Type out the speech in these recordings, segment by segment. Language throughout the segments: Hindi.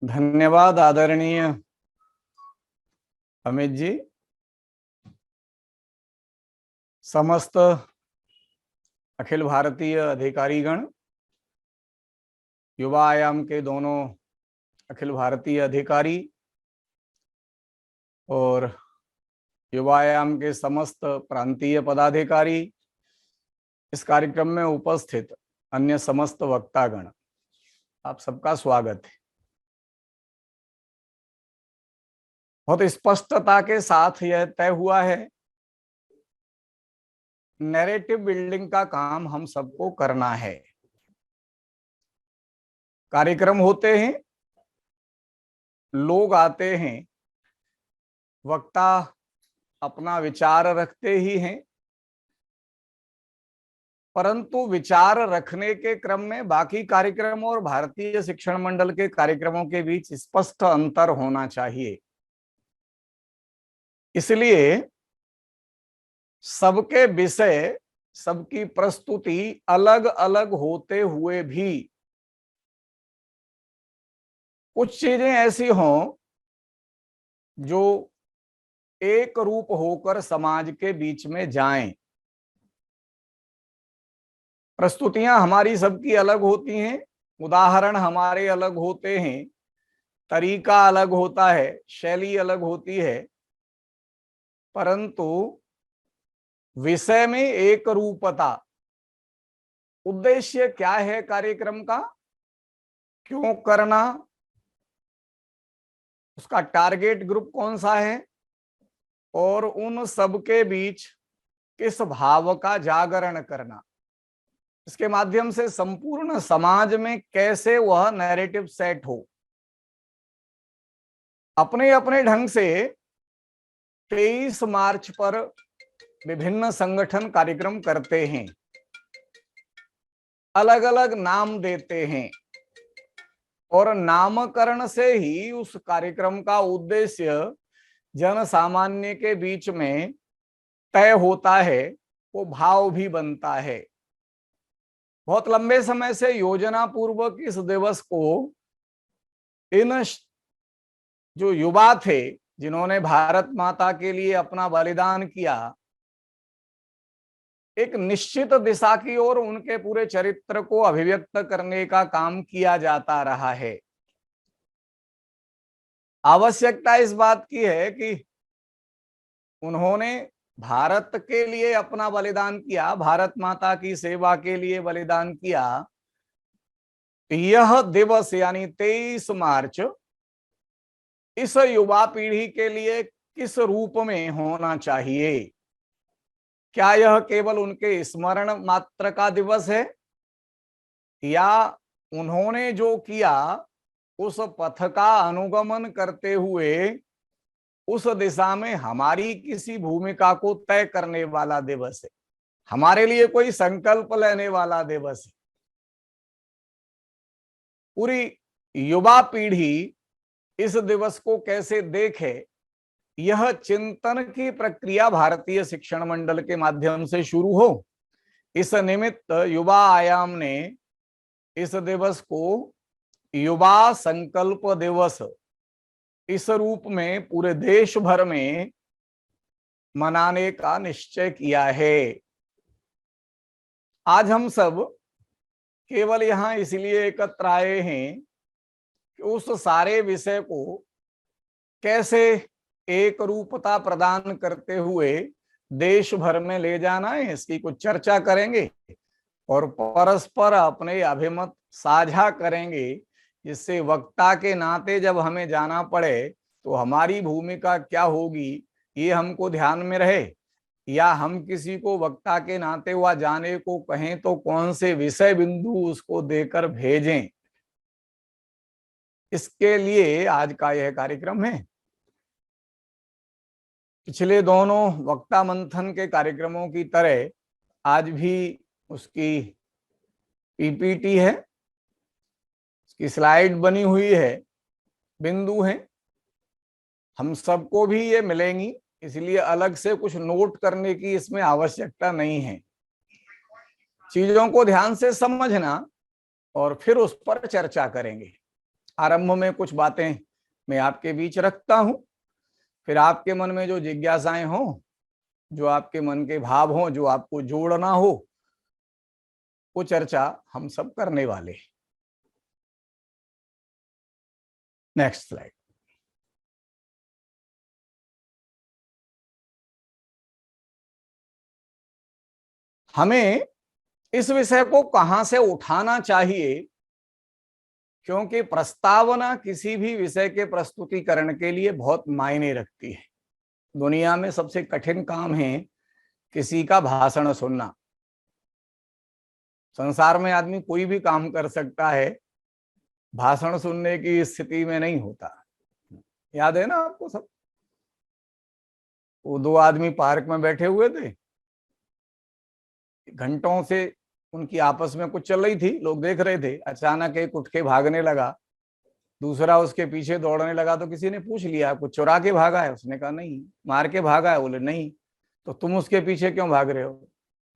धन्यवाद आदरणीय अमित जी। समस्त अखिल भारतीय अधिकारीगण, युवा आयाम के दोनों अखिल भारतीय अधिकारी और युवा आयाम के समस्त प्रांतीय पदाधिकारी, इस कार्यक्रम में उपस्थित अन्य समस्त वक्तागण, आप सबका स्वागत है। बहुत स्पष्टता के साथ यह तय हुआ है, नैरेटिव बिल्डिंग का काम हम सबको करना है। कार्यक्रम होते हैं, लोग आते हैं, वक्ता अपना विचार रखते ही हैं, परंतु विचार रखने के क्रम में बाकी कार्यक्रमों और भारतीय शिक्षण मंडल के कार्यक्रमों के बीच स्पष्ट अंतर होना चाहिए। इसलिए सबके विषय, सबकी प्रस्तुति अलग अलग होते हुए भी कुछ चीजें ऐसी हों जो एक रूप होकर समाज के बीच में जाएं। प्रस्तुतियां हमारी सबकी अलग होती हैं, उदाहरण हमारे अलग होते हैं, तरीका अलग होता है, शैली अलग होती है, परंतु विषय में एक रूपता। उद्देश्य क्या है कार्यक्रम का, क्यों करना, उसका टारगेट ग्रुप कौन सा है और उन सब के बीच किस भाव का जागरण करना, इसके माध्यम से संपूर्ण समाज में कैसे वह नैरेटिव सेट हो। अपने अपने ढंग से 23 मार्च पर विभिन्न संगठन कार्यक्रम करते हैं, अलग अलग नाम देते हैं और नामकरण से ही उस कार्यक्रम का उद्देश्य जन सामान्य के बीच में तय होता है, वो भाव भी बनता है। बहुत लंबे समय से योजना पूर्वक इस दिवस को इन जो युवा थे जिन्होंने भारत माता के लिए अपना बलिदान किया, एक निश्चित दिशा की ओर उनके पूरे चरित्र को अभिव्यक्त करने का काम किया जाता रहा है। आवश्यकता इस बात की है कि उन्होंने भारत के लिए अपना बलिदान किया, भारत माता की सेवा के लिए बलिदान किया। यह दिवस यानी 23 मार्च इस युवा पीढ़ी के लिए किस रूप में होना चाहिए? क्या यह केवल उनके स्मरण मात्र का दिवस है या उन्होंने जो किया उस पथ का अनुगमन करते हुए उस दिशा में हमारी किसी भूमिका को तय करने वाला दिवस है, हमारे लिए कोई संकल्प लेने वाला दिवस है? पूरी युवा पीढ़ी इस दिवस को कैसे देखे, यह चिंतन की प्रक्रिया भारतीय शिक्षण मंडल के माध्यम से शुरू हो। इस निमित्त युवा आयाम ने इस दिवस को युवा संकल्प दिवस इस रूप में पूरे देश भर में मनाने का निश्चय किया है। आज हम सब केवल यहां इसलिए एकत्र आए हैं कि उस सारे विषय को कैसे एक रूपता प्रदान करते हुए देश भर में ले जाना है, इसकी कुछ चर्चा करेंगे और परस्पर अपने अभिमत साझा करेंगे, जिससे वक्ता के नाते जब हमें जाना पड़े तो हमारी भूमिका क्या होगी ये हमको ध्यान में रहे, या हम किसी को वक्ता के नाते हुआ जाने को कहें तो कौन से विषय बिंदु उसको देकर भेजें। इसके लिए आज का यह कार्यक्रम है। पिछले दोनों वक्ता मंथन के कार्यक्रमों की तरह आज भी उसकी पीपीटी है, उसकी स्लाइड बनी हुई है, बिंदु हैं, हम सबको भी ये मिलेंगी, इसलिए अलग से कुछ नोट करने की इसमें आवश्यकता नहीं है। चीजों को ध्यान से समझना और फिर उस पर चर्चा करेंगे। आरंभ में कुछ बातें मैं आपके बीच रखता हूं, फिर आपके मन में जो जिज्ञासाएं हो, जो आपके मन के भाव हो, जो आपको जोड़ना हो, वो चर्चा हम सब करने वाले हैं। Next slide. हमें इस विषय को कहां से उठाना चाहिए, क्योंकि प्रस्तावना किसी भी विषय के प्रस्तुतिकरण के लिए बहुत मायने रखती है। दुनिया में सबसे कठिन काम है किसी का भाषण सुनना। संसार में आदमी कोई भी काम कर सकता है, भाषण सुनने की स्थिति में नहीं होता। याद है ना आपको सब? वो दो आदमी पार्क में बैठे हुए थे, घंटों से उनकी आपस में कुछ चल रही थी, लोग देख रहे थे। अचानक एक उठ के भागने लगा, दूसरा उसके पीछे दौड़ने लगा। तो किसी ने पूछ लिया, कुछ चुरा के भागा है? उसने कहा नहीं। मार के भागा है? बोले नहीं। तो तुम उसके पीछे क्यों भाग रहे हो?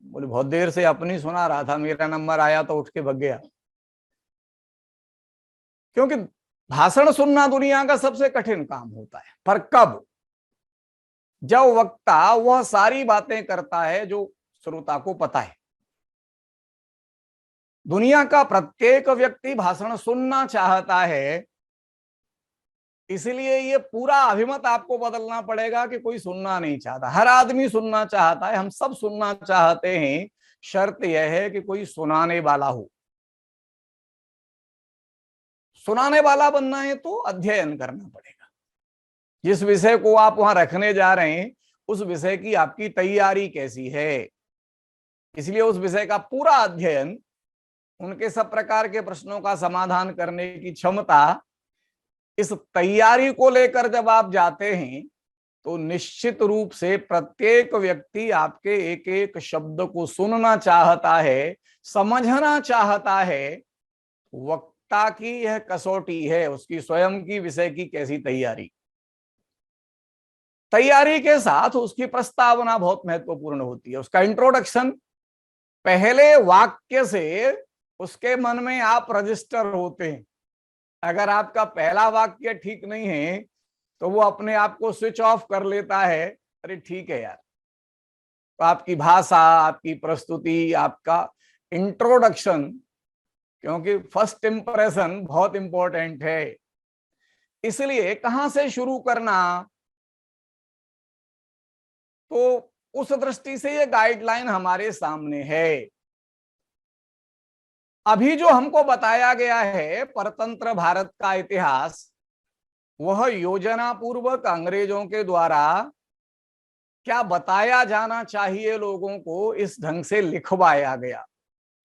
बोले बहुत देर से अपनी सुना रहा था, मेरा नंबर आया तो उठ के भाग गया। क्योंकि भाषण सुनना दुनिया का सबसे कठिन काम होता है। पर कब? जब वक्ता वह सारी बातें करता है जो श्रोता को पता है। दुनिया का प्रत्येक व्यक्ति भाषण सुनना चाहता है, इसलिए ये पूरा अभिमत आपको बदलना पड़ेगा कि कोई सुनना नहीं चाहता। हर आदमी सुनना चाहता है, हम सब सुनना चाहते हैं। शर्त यह है कि कोई सुनाने वाला हो। सुनाने वाला बनना है तो अध्ययन करना पड़ेगा। जिस विषय को आप वहां रखने जा रहे हैं, उस विषय की आपकी तैयारी कैसी है। इसलिए उस विषय का पूरा अध्ययन, उनके सब प्रकार के प्रश्नों का समाधान करने की क्षमता, इस तैयारी को लेकर जब आप जाते हैं तो निश्चित रूप से प्रत्येक व्यक्ति आपके एक एक शब्द को सुनना चाहता है, समझना चाहता है। वक्ता की यह कसौटी है, उसकी स्वयं की विषय की कैसी तैयारी। तैयारी के साथ उसकी प्रस्तावना बहुत महत्वपूर्ण होती है। उसका इंट्रोडक्शन, पहले वाक्य से उसके मन में आप रजिस्टर होते हैं। अगर आपका पहला वाक्य ठीक नहीं है तो वो अपने आप को स्विच ऑफ कर लेता है। अरे ठीक है यार। तो आपकी भाषा, आपकी प्रस्तुति, आपका इंट्रोडक्शन, क्योंकि फर्स्ट इंप्रेशन बहुत इंपॉर्टेंट है। इसलिए कहां से शुरू करना, तो उस दृष्टि से ये गाइडलाइन हमारे सामने है। अभी जो हमको बताया गया है परतंत्र भारत का इतिहास, वह योजना पूर्वक अंग्रेजों के द्वारा क्या बताया जाना चाहिए लोगों को, इस ढंग से लिखवाया गया।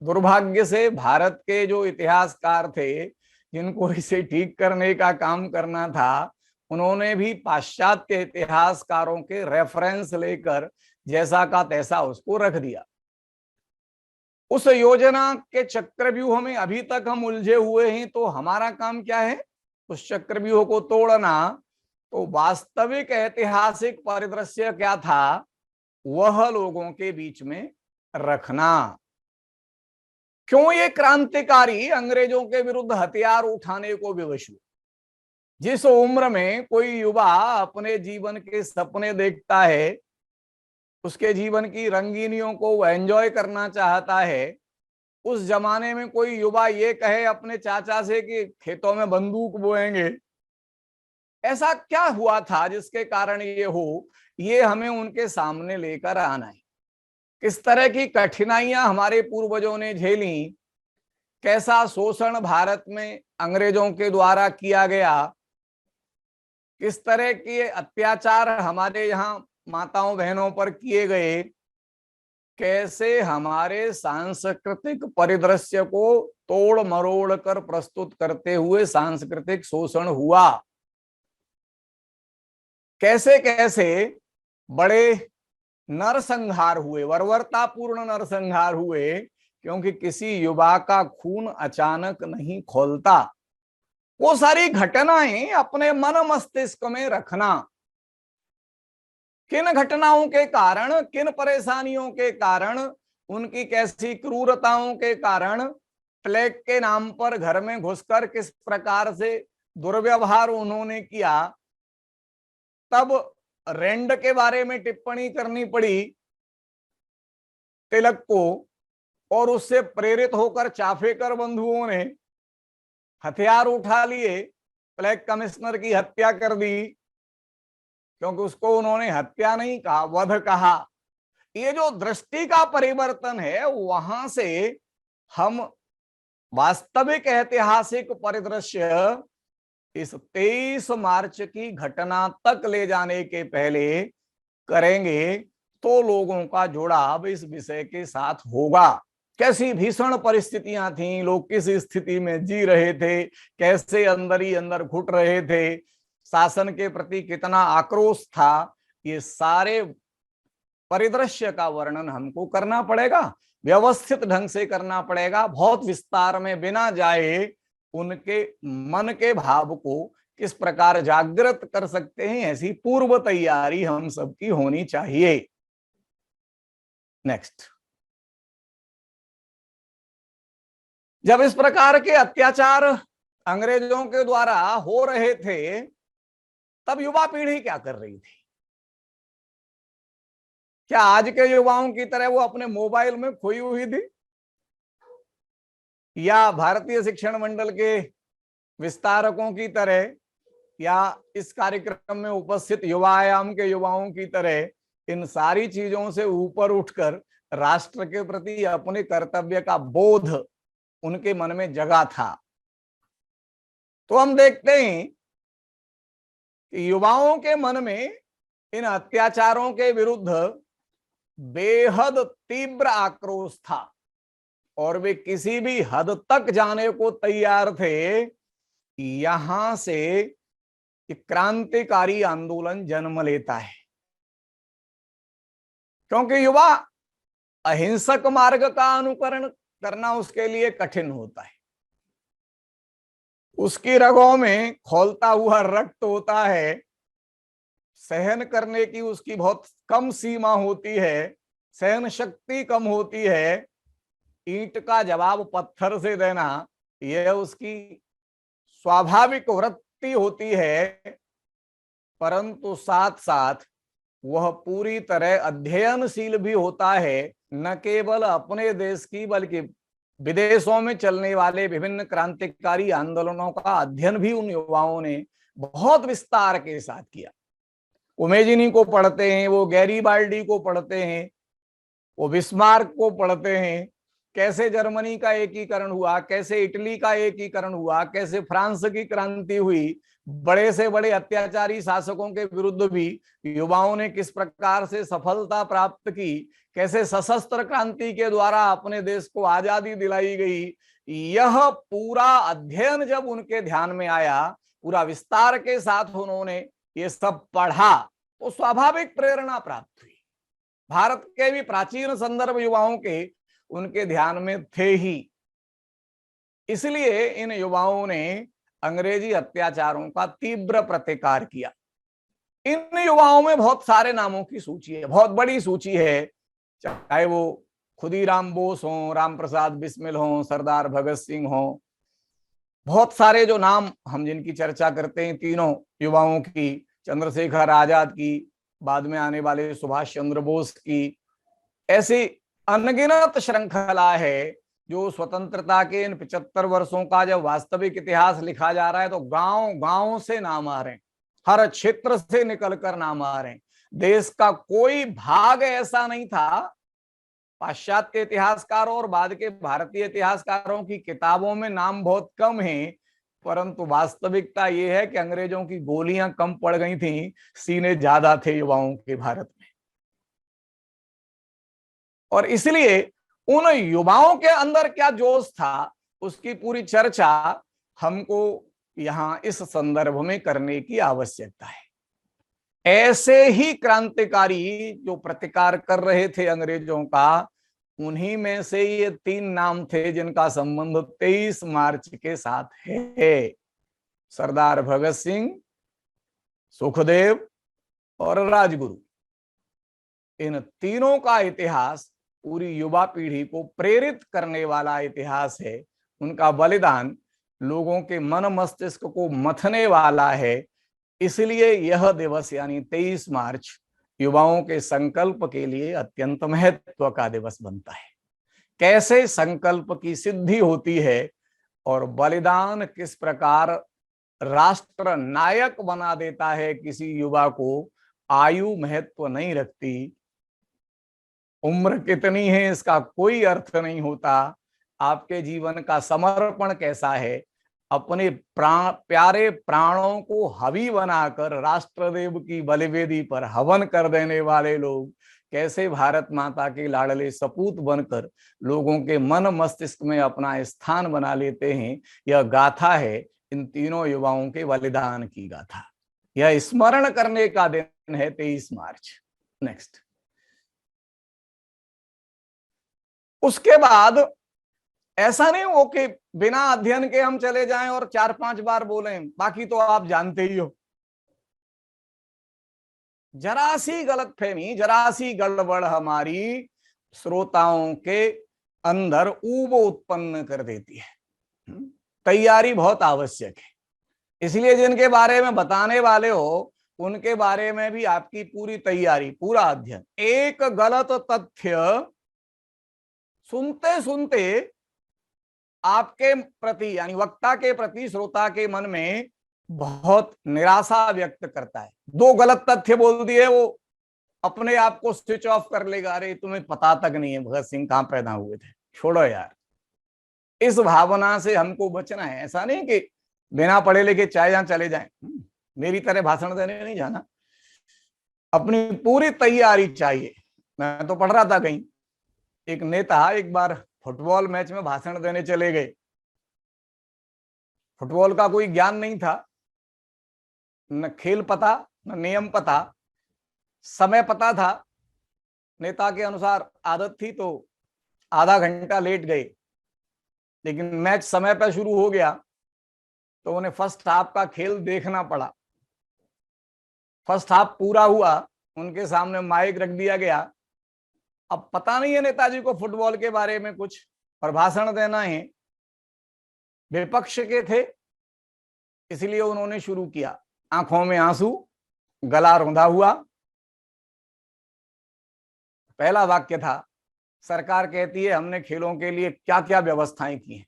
दुर्भाग्य से भारत के जो इतिहासकार थे, जिनको इसे ठीक करने का काम करना था, उन्होंने भी पाश्चात्य इतिहासकारों के रेफरेंस लेकर जैसा का तैसा उसको रख दिया। उस योजना के चक्रव्यूह में अभी तक हम उलझे हुए हैं। तो हमारा काम क्या है? उस चक्रव्यूह को तोड़ना। तो वास्तविक ऐतिहासिक परिदृश्य क्या था, वह लोगों के बीच में रखना। क्यों ये क्रांतिकारी अंग्रेजों के विरुद्ध हथियार उठाने को विवश हुए? जिस उम्र में कोई युवा अपने जीवन के सपने देखता है, उसके जीवन की रंगीनियों को वो एंजॉय करना चाहता है, उस जमाने में कोई युवा ये कहे अपने चाचा से कि खेतों में बंदूक बोएंगे, ऐसा क्या हुआ था जिसके कारण ये हो, ये हमें उनके सामने लेकर आना है। किस तरह की कठिनाइयां हमारे पूर्वजों ने झेली, कैसा शोषण भारत में अंग्रेजों के द्वारा किया गया, किस तरह के अत्याचार हमारे यहाँ माताओं बहनों पर किए गए, कैसे हमारे सांस्कृतिक परिदृश्य को तोड़ मरोड़ कर प्रस्तुत करते हुए सांस्कृतिक शोषण हुआ, कैसे कैसे बड़े नरसंहार हुए, बर्बरतापूर्ण नरसंहार हुए, क्योंकि किसी युवा का खून अचानक नहीं खौलता। वो सारी घटनाएं अपने मन मस्तिष्क में रखना। किन घटनाओं के कारण, किन परेशानियों के कारण, उनकी कैसी क्रूरताओं के कारण प्लेग के नाम पर घर में घुसकर किस प्रकार से दुर्व्यवहार उन्होंने किया, तब रेंड के बारे में टिप्पणी करनी पड़ी तिलक को, और उससे प्रेरित होकर चाफेकर बंधुओं ने हथियार उठा लिए, प्लेग कमिश्नर की हत्या कर दी, क्योंकि उसको उन्होंने हत्या नहीं कहा, वध कहा। ये जो दृष्टि का परिवर्तन है, वहां से हम वास्तविक ऐतिहासिक परिदृश्य इस 23 मार्च की घटना तक ले जाने के पहले करेंगे, तो लोगों का जुड़ाव इस विषय के साथ होगा। कैसी भीषण परिस्थितियां थीं, लोग किस स्थिति में जी रहे थे, कैसे अंदर ही अंदर घुट रहे थे, शासन के प्रति कितना आक्रोश था, ये सारे परिदृश्य का वर्णन हमको करना पड़ेगा, व्यवस्थित ढंग से करना पड़ेगा, बहुत विस्तार में, बिना जाए उनके मन के भाव को किस प्रकार जागृत कर सकते हैं, ऐसी पूर्व तैयारी हम सबकी होनी चाहिए। नेक्स्ट, जब इस प्रकार के अत्याचार अंग्रेजों के द्वारा हो रहे थे, तब युवा पीढ़ी क्या कर रही थी? क्या आज के युवाओं की तरह वो अपने मोबाइल में खोई हुई थी, या भारतीय शिक्षण मंडल के विस्तारकों की तरह, या इस कार्यक्रम में उपस्थित युवा आयाम के युवाओं की तरह इन सारी चीजों से ऊपर उठकर राष्ट्र के प्रति अपने कर्तव्य का बोध उनके मन में जगा था? तो हम देखते हैं कि युवाओं के मन में इन अत्याचारों के विरुद्ध बेहद तीव्र आक्रोश था, और वे किसी भी हद तक जाने को तैयार थे। यहां से क्रांतिकारी आंदोलन जन्म लेता है, क्योंकि युवा अहिंसक मार्ग का अनुकरण करना उसके लिए कठिन होता है, उसकी रगों में खौलता हुआ रक्त होता है, सहन करने की उसकी बहुत कम सीमा होती है, सहन शक्ति कम होती है, ईंट का जवाब पत्थर से देना यह उसकी स्वाभाविक वृत्ति होती है, परंतु साथ साथ वह पूरी तरह अध्ययनशील भी होता है, न केवल अपने देश की बल्कि विदेशों में चलने वाले विभिन्न क्रांतिकारी आंदोलनों का अध्ययन भी उन युवाओं ने बहुत विस्तार के साथ किया। वो मेजिनी को पढ़ते हैं, वो गैरीबाल्डी को पढ़ते हैं, वो बिस्मार्क को पढ़ते हैं, कैसे जर्मनी का एकीकरण हुआ, कैसे इटली का एकीकरण हुआ, कैसे फ्रांस की क्रांति हुई, बड़े से बड़े अत्याचारी शासकों के विरुद्ध भी युवाओं ने किस प्रकार से सफलता प्राप्त की, कैसे सशस्त्र क्रांति के द्वारा अपने देश को आजादी दिलाई गई। यह पूरा अध्ययन जब उनके ध्यान में आया, पूरा विस्तार के साथ उन्होंने ये सब पढ़ा, तो स्वाभाविक प्रेरणा प्राप्त हुई। भारत के भी प्राचीन संदर्भ युवाओं के उनके ध्यान में थे ही, इसलिए इन युवाओं ने अंग्रेजी अत्याचारों का तीव्र प्रतिकार किया। इन युवाओं में बहुत सारे नामों की सूची है, बहुत बड़ी सूची है, चाहे वो खुदीराम बोस हो, राम प्रसाद बिस्मिल हो, सरदार भगत सिंह हो, बहुत सारे जो नाम हम जिनकी चर्चा करते हैं, तीनों युवाओं की, चंद्रशेखर आजाद की, बाद में आने वाले सुभाष चंद्र बोस की, ऐसी अनगिनत श्रृंखला है जो स्वतंत्रता के इन 75 वर्षों का जब वास्तविक इतिहास लिखा जा रहा है, तो गांव गांव से नाम आ रहे हैं, हर क्षेत्र से निकलकर नाम आ रहे हैं। देश का कोई भाग ऐसा नहीं था, पाश्चात्य इतिहासकारों और बाद के भारतीय इतिहासकारों की किताबों में नाम बहुत कम है, परंतु वास्तविकता यह है कि अंग्रेजों की गोलियां कम पड़ गई थी, सीने ज्यादा थे युवाओं के भारत में। और इसलिए उन युवाओं के अंदर क्या जोश था, उसकी पूरी चर्चा हमको यहां इस संदर्भ में करने की आवश्यकता है। ऐसे ही क्रांतिकारी जो प्रतिकार कर रहे थे अंग्रेजों का, उन्हीं में से ये 3 नाम थे जिनका संबंध 23 मार्च के साथ है। सरदार भगत सिंह, सुखदेव और राजगुरु। इन तीनों का इतिहास पूरी युवा पीढ़ी को प्रेरित करने वाला इतिहास है, उनका बलिदान लोगों के मन मस्तिष्क को मथने वाला है। इसलिए यह दिवस यानी 23 मार्च युवाओं के संकल्प के लिए अत्यंत महत्व का दिवस बनता है। कैसे संकल्प की सिद्धि होती है और बलिदान किस प्रकार राष्ट्र नायक बना देता है किसी युवा को, आयु महत्व नहीं रखती, उम्र कितनी है इसका कोई अर्थ नहीं होता। आपके जीवन का समर्पण कैसा है, अपने प्यारे प्राणों को हवि बनाकर राष्ट्रदेव की बलिवेदी पर हवन कर देने वाले लोग कैसे भारत माता के लाडले सपूत बनकर लोगों के मन मस्तिष्क में अपना स्थान बना लेते हैं। यह गाथा है इन तीनों युवाओं के बलिदान की गाथा। यह स्मरण करने का दिन है 23 मार्च। नेक्स्ट, उसके बाद ऐसा नहीं हो कि बिना अध्ययन के हम चले जाएं और 4-5 बार बोलें, बाकी तो आप जानते ही हो। जरा सी गलतफहमी, जरा सी गड़बड़ हमारी श्रोताओं के अंदर ऊब उत्पन्न कर देती है। तैयारी बहुत आवश्यक है, इसलिए जिनके बारे में बताने वाले हो उनके बारे में भी आपकी पूरी तैयारी, पूरा अध्ययन। एक गलत तथ्य सुनते सुनते आपके प्रति यानी वक्ता के प्रति श्रोता के मन में बहुत निराशा व्यक्त करता है। 2 गलत तथ्य बोल दिए, वो अपने आप को स्विच ऑफ कर लेगा, अरे तुम्हें पता तक नहीं है भगत सिंह कहां पैदा हुए थे। छोड़ो यार, इस भावना से हमको बचना है। ऐसा नहीं कि बिना पढ़े लिखे चाहे जहां चले जाएं, मेरी तरह भाषण देने नहीं जाना, अपनी पूरी तैयारी चाहिए। मैं तो पढ़ रहा था कहीं, एक नेता एक बार फुटबॉल मैच में भाषण देने चले गए। फुटबॉल का कोई ज्ञान नहीं था, न खेल पता न नियम पता, समय पता था। नेता के अनुसार आदत थी तो आधा घंटा लेट गए, लेकिन मैच समय पर शुरू हो गया तो उन्हें फर्स्ट हाफ का खेल देखना पड़ा। फर्स्ट हाफ पूरा हुआ, उनके सामने माइक रख दिया गया। अब पता नहीं है नेताजी को फुटबॉल के बारे में कुछ, और भाषण देना है, विपक्ष के थे, इसलिए उन्होंने शुरू किया। आंखों में आंसू, गला रुंधा हुआ। पहला वाक्य था, सरकार कहती है हमने खेलों के लिए क्या क्या व्यवस्थाएं की हैं।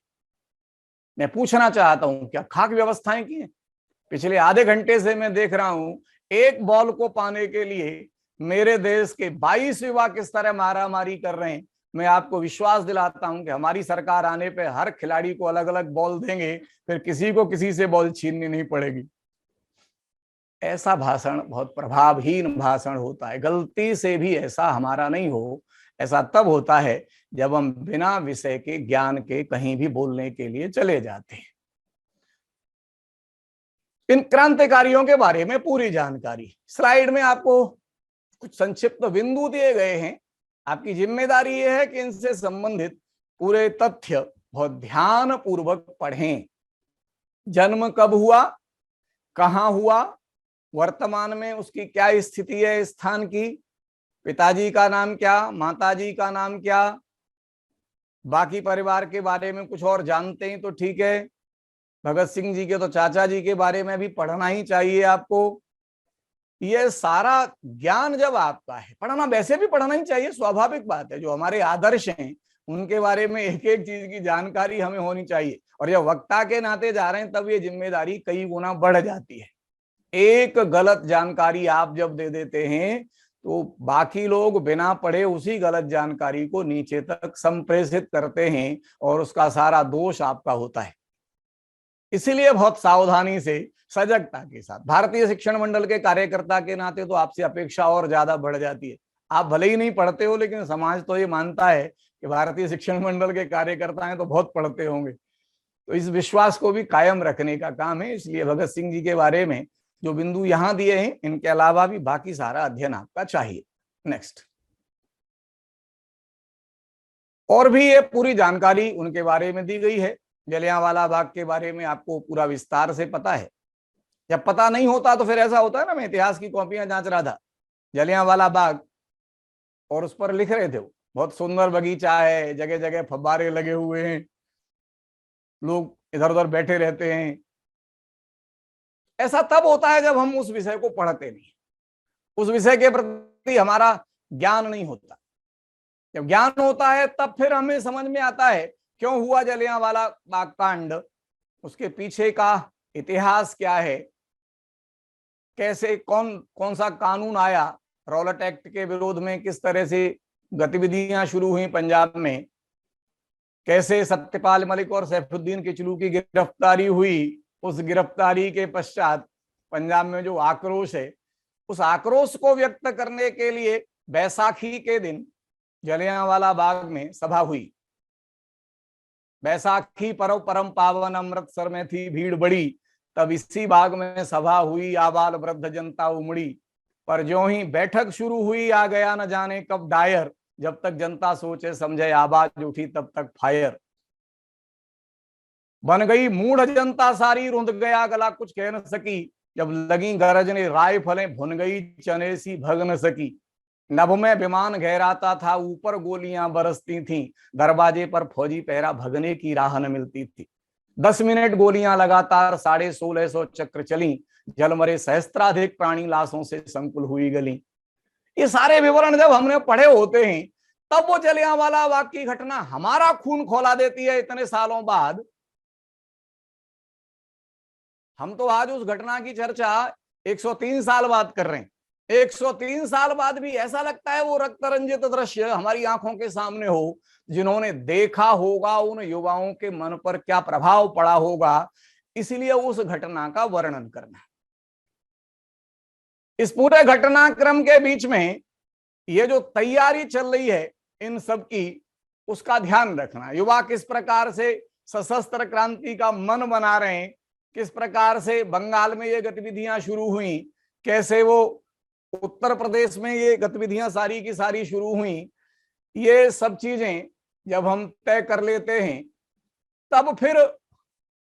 मैं पूछना चाहता हूं, क्या खाक व्यवस्थाएं की हैं? पिछले आधे घंटे से मैं देख रहा हूं, एक बॉल को पाने के लिए मेरे देश के 22 युवा किस तरह मारामारी कर रहे हैं। मैं आपको विश्वास दिलाता हूं कि हमारी सरकार आने पे हर खिलाड़ी को अलग अलग बॉल देंगे, फिर किसी को किसी से बॉल छीननी नहीं पड़ेगी। ऐसा भाषण बहुत प्रभावहीन भाषण होता है। गलती से भी ऐसा हमारा नहीं हो। ऐसा तब होता है जब हम बिना विषय के ज्ञान के कहीं भी बोलने के लिए चले जाते हैं। इन क्रांतिकारियों के बारे में पूरी जानकारी स्लाइड में आपको कुछ संक्षिप्त बिंदु दिए गए हैं। आपकी जिम्मेदारी यह है कि इनसे संबंधित पूरे तथ्य बहुत ध्यान पूर्वक पढ़ें। जन्म कब हुआ, कहां हुआ, वर्तमान में उसकी क्या स्थिति है स्थान की, पिताजी का नाम क्या, माताजी का नाम क्या, बाकी परिवार के बारे में कुछ और जानते हैं तो ठीक है। भगत सिंह जी के तो चाचा जी के बारे में भी पढ़ना ही चाहिए आपको। यह सारा ज्ञान जब आपका है, पढ़ना वैसे भी पढ़ना ही चाहिए, स्वाभाविक बात है। जो हमारे आदर्श हैं उनके बारे में एक एक चीज की जानकारी हमें होनी चाहिए, और जब वक्ता के नाते जा रहे हैं तब ये जिम्मेदारी कई गुना बढ़ जाती है। एक गलत जानकारी आप जब दे देते हैं तो बाकी लोग बिना पढ़े उसी गलत जानकारी को नीचे तक संप्रेषित करते हैं और उसका सारा दोष आपका होता है। इसीलिए बहुत सावधानी से, सजगता के साथ, भारतीय शिक्षण मंडल के कार्यकर्ता के नाते तो आपसे अपेक्षा और ज्यादा बढ़ जाती है। आप भले ही नहीं पढ़ते हो, लेकिन समाज तो ये मानता है कि भारतीय शिक्षण मंडल के कार्यकर्ता हैं तो बहुत पढ़ते होंगे। तो इस विश्वास को भी कायम रखने का काम है। इसलिए भगत सिंह जी के बारे में जो बिंदु यहां दिए हैं, इनके अलावा भी बाकी सारा अध्ययन आपका चाहिए। नेक्स्ट, और भी ये पूरी जानकारी उनके बारे में दी गई है। जलियांवाला बाग के बारे में आपको पूरा विस्तार से पता है। जब पता नहीं होता तो फिर ऐसा होता है ना, मैं इतिहास की कॉपियां जांच रहा था, जलियांवाला बाग, और उस पर लिख रहे थे बहुत सुंदर बगीचा है, जगह जगह फव्वारे लगे हुए हैं, लोग इधर उधर बैठे रहते हैं। ऐसा तब होता है जब हम उस विषय को पढ़ते नहीं, उस विषय के प्रति हमारा ज्ञान नहीं होता। जब ज्ञान होता है तब फिर हमें समझ में आता है क्यों हुआ जलियांवाला बाग कांड, उसके पीछे का इतिहास क्या है, कैसे कौन कौन सा कानून आया, रॉलेट एक्ट के विरोध में किस तरह से गतिविधियां शुरू हुई पंजाब में, कैसे सत्यपाल मलिक और सैफुद्दीन किचलू की गिरफ्तारी हुई, उस गिरफ्तारी के पश्चात पंजाब में जो आक्रोश है, उस आक्रोश को व्यक्त करने के लिए बैसाखी के दिन जलियांवाला बाग में सभा हुई। बैसाखी पर्व परम पावन अमृतसर में थी भीड़ बड़ी, तब इसी बाग में सभा हुई, आबाल वृद्ध जनता उमड़ी। पर ज्यों ही बैठक शुरू हुई आ गया न जाने कब डायर, जब तक जनता सोचे समझे आवाज उठी तब तक फायर। बन गई मूढ़ जनता सारी, रुंध गया गला कुछ कह न सकी, जब लगी गरजने राइफलें भुन गई चने सी भग न सकी। नभ में विमान गहराता था, ऊपर गोलियां बरसती थीं, दरवाजे पर फौजी पहरा भगने की राह न मिलती थी। 10 मिनट गोलियां लगातार 1650 चक्र चली, जल मरे सहस्त्राधिक प्राणी लाशों से संकुल हुई गली। ये सारे विवरण जब हमने पढ़े होते हैं तब वो जलियांवाला बाग की घटना हमारा खून खौला देती है इतने सालों बाद। हम तो आज उस घटना की चर्चा 103 साल बाद कर रहे हैं। 103 साल बाद भी ऐसा लगता है वो रक्त रंजित दृश्य हमारी आंखों के सामने हो, जिन्होंने देखा होगा उन युवाओं के मन पर क्या प्रभाव पड़ा होगा, इसलिए उस घटना का वर्णन करना। इस पूरे घटनाक्रम के बीच में ये जो तैयारी चल रही है इन सब की, उसका ध्यान रखना। युवा किस प्रकार से सशस्त्र क्रांति का मन बना रहे हैं, किस प्रकार से बंगाल में ये गतिविधियां शुरू हुई, कैसे वो उत्तर प्रदेश में ये गतिविधियां सारी की सारी शुरू हुई, ये सब चीजें जब हम तय कर लेते हैं तब फिर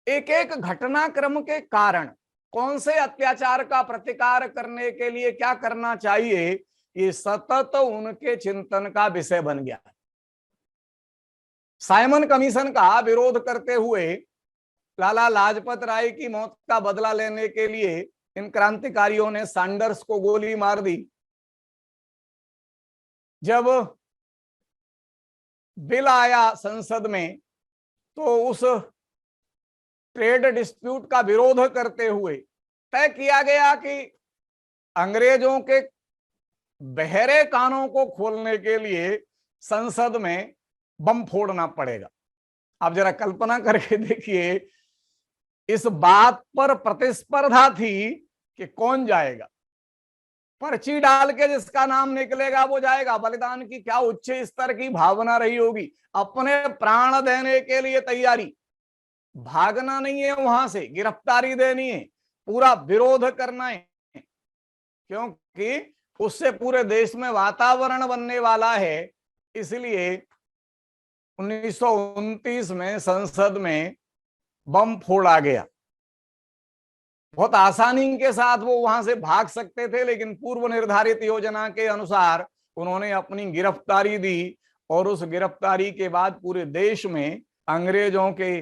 एक एक घटनाक्रम के कारण कौन से अत्याचार का प्रतिकार करने के लिए क्या करना चाहिए, ये सतत उनके चिंतन का विषय बन गया। साइमन कमीशन का विरोध करते हुए लाला लाजपत राय की मौत का बदला लेने के लिए इन क्रांतिकारियों ने सैंडर्स को गोली मार दी। जब बिल आया संसद में तो उस ट्रेड डिस्प्यूट का विरोध करते हुए तय किया गया कि अंग्रेजों के बहरे कानों को खोलने के लिए संसद में बम फोड़ना पड़ेगा। आप जरा कल्पना करके देखिए, इस बात पर प्रतिस्पर्धा थी कि कौन जाएगा, पर्ची डाल के जिसका नाम निकलेगा वो जाएगा। बलिदान की क्या उच्च स्तर की भावना रही होगी, अपने प्राण देने के लिए तैयारी, भागना नहीं है वहां से, गिरफ्तारी देनी है, पूरा विरोध करना है, क्योंकि उससे पूरे देश में वातावरण बनने वाला है। इसलिए 1929 में संसद में बम फोड़ा गया। बहुत आसानी के साथ वो वहां से भाग सकते थे, लेकिन पूर्व निर्धारित योजना के अनुसार उन्होंने अपनी गिरफ्तारी दी और उस गिरफ्तारी के बाद पूरे देश में अंग्रेजों के